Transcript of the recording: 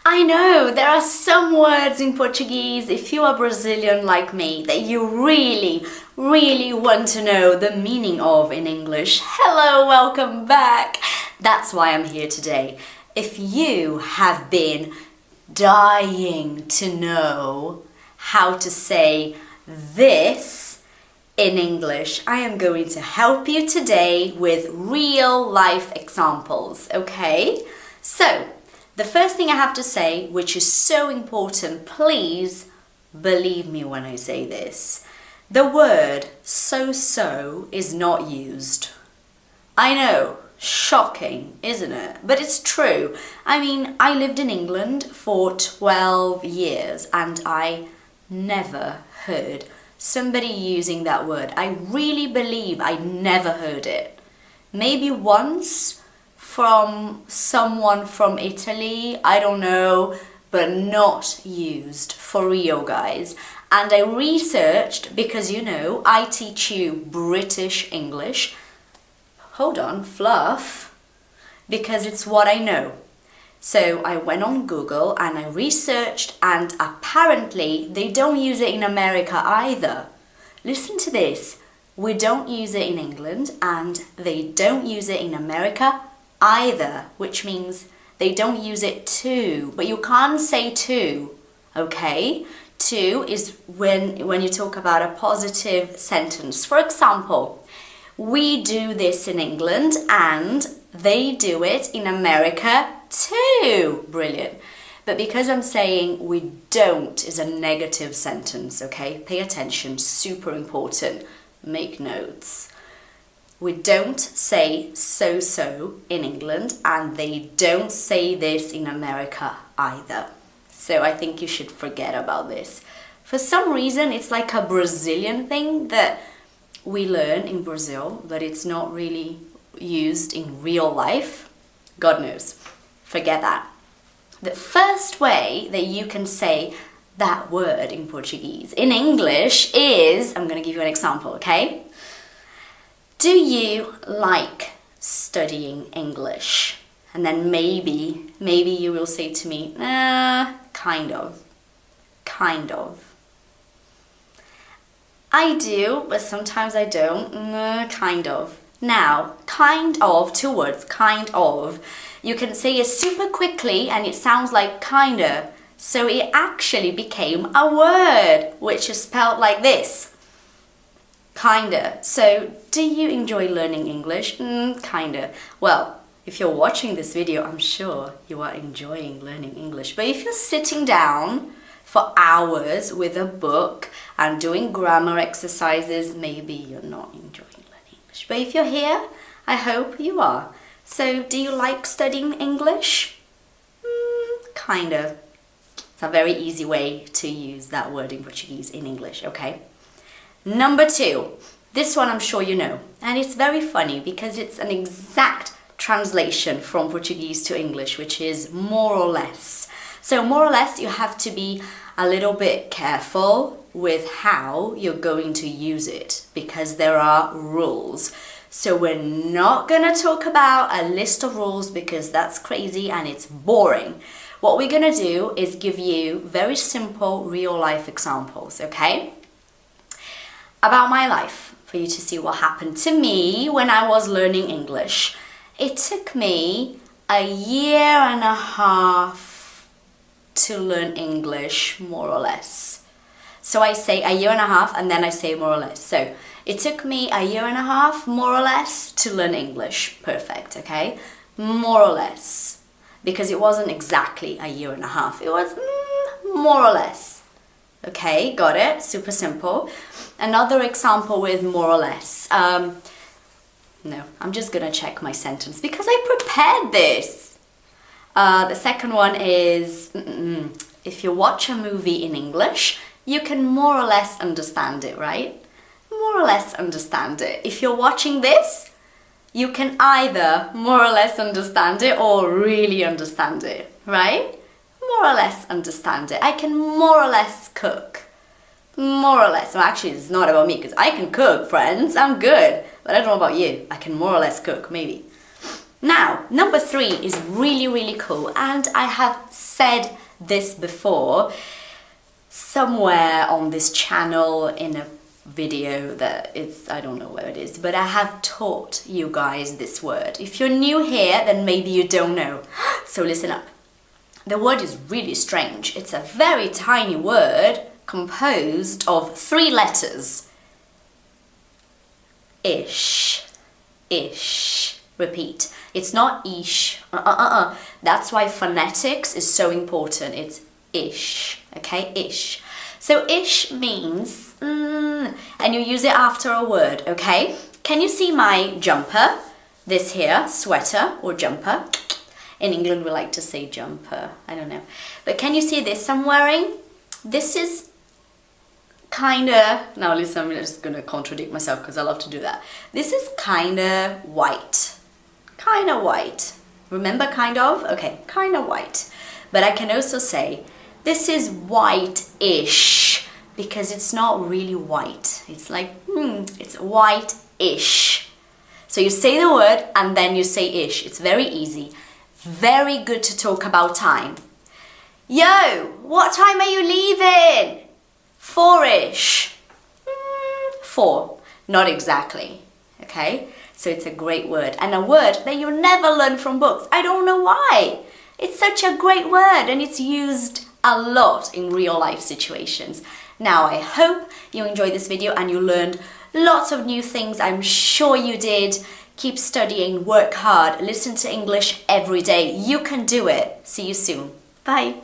I know there are some words in Portuguese, if you are Brazilian like me, that you really want to know the meaning of in English. Hello, welcome back. That's why I'm here today. If you have been dying to know how to say this in English, I am going to help you today with real life examples, okay? So, the first thing I have to say, which is so important, please believe me when I say this. The word so is not used. I know, shocking, isn't it? But it's true. I mean, I lived in England for 12 years and I never heard somebody using that word. I really believe I never heard it. Maybe once from someone from Italy, I don't know, but not used for real, guys. And I researched, because you know, I teach you British English. Hold on, fluff, because it's what I know. So I went on Google and I researched, and apparently they don't use it in America either. Listen to this. We don't use it in England and they don't use it in America either, which means they don't use it too, but you can't say to, okay? To is when you talk about a positive sentence. For example, we do this in England and they do it in America too. Brilliant. But because I'm saying we don't is a negative sentence, okay? Pay attention, super important. Make notes. We don't say so in England and they don't say this in America either. So I think you should forget about this. For some reason, it's like a Brazilian thing that we learn in Brazil, but it's not really used in real life. God knows. Forget that. The first way that you can say that word in Portuguese in English is, I'm going to give you an example, okay? Do you like studying English? And then maybe you will say to me, kind of. I do, but sometimes I don't, kind of. Now, kind of, two words, kind of. You can say it super quickly and it sounds like kinda. So it actually became a word, which is spelled like this. Kinda. So, do you enjoy learning English? Kinda. Well, if you're watching this video, I'm sure you are enjoying learning English. But if you're sitting down for hours with a book and doing grammar exercises, maybe you're not enjoying learning English. But if you're here, I hope you are. So, do you like studying English? Kinda. It's a very easy way to use that word in Portuguese in English, okay? Number two, this one I'm sure you know, and it's very funny because it's an exact translation from Portuguese to English, which is more or less. So more or less, you have to be a little bit careful with how you're going to use it because there are rules. So we're not gonna talk about a list of rules because that's crazy and it's boring. What we're gonna do is give you very simple real life examples, okay? About my life, for you to see what happened to me when I was learning English. It took me a year and a half to learn English, more or less. So I say a year and a half and then I say more or less. So it took me a year and a half, more or less, to learn English. Perfect, okay? More or less. Because it wasn't exactly a year and a half. It was more or less. Okay, got it? Super simple. Another example with more or less. No, I'm just gonna check my sentence because I prepared this. The second one is, if you watch a movie in English, you can more or less understand it, right? More or less understand it. If you're watching this, you can either more or less understand it or really understand it, right? More or less understand it. I can more or less cook. More or less. Well, actually, it's not about me because I can cook, friends. I'm good. But I don't know about you. I can more or less cook, maybe. Now, number 3 is really cool, and I have said this before somewhere on this channel in a video that it's, I don't know where it is, but I have taught you guys this word. If you're new here, then maybe you don't know. So listen up. The word is really strange. It's a very tiny word composed of 3 letters. Ish. Ish. Repeat. It's not ish. That's why phonetics is so important. It's ish. Okay? Ish. So ish means and you use it after a word, okay? Can you see my jumper? This here, sweater or jumper. In England we like to say jumper. I don't know. But can you see this I'm wearing? This is kinda, now listen, I'm just gonna contradict myself because I love to do that. This is kinda white. Kinda white. Remember kind of? Okay, kinda white. But I can also say this is white-ish because it's not really white. It's like, it's white-ish. So you say the word and then you say ish. It's very easy. Very good to talk about time. Yo, what time are you leaving? 4-ish. 4. Not exactly. Okay? So it's a great word. And a word that you'll never learn from books. I don't know why. It's such a great word and it's used a lot in real life situations. Now I hope you enjoyed this video and you learned lots of new things. I'm sure you did. Keep studying, work hard, listen to English every day. You can do it. See you soon. Bye.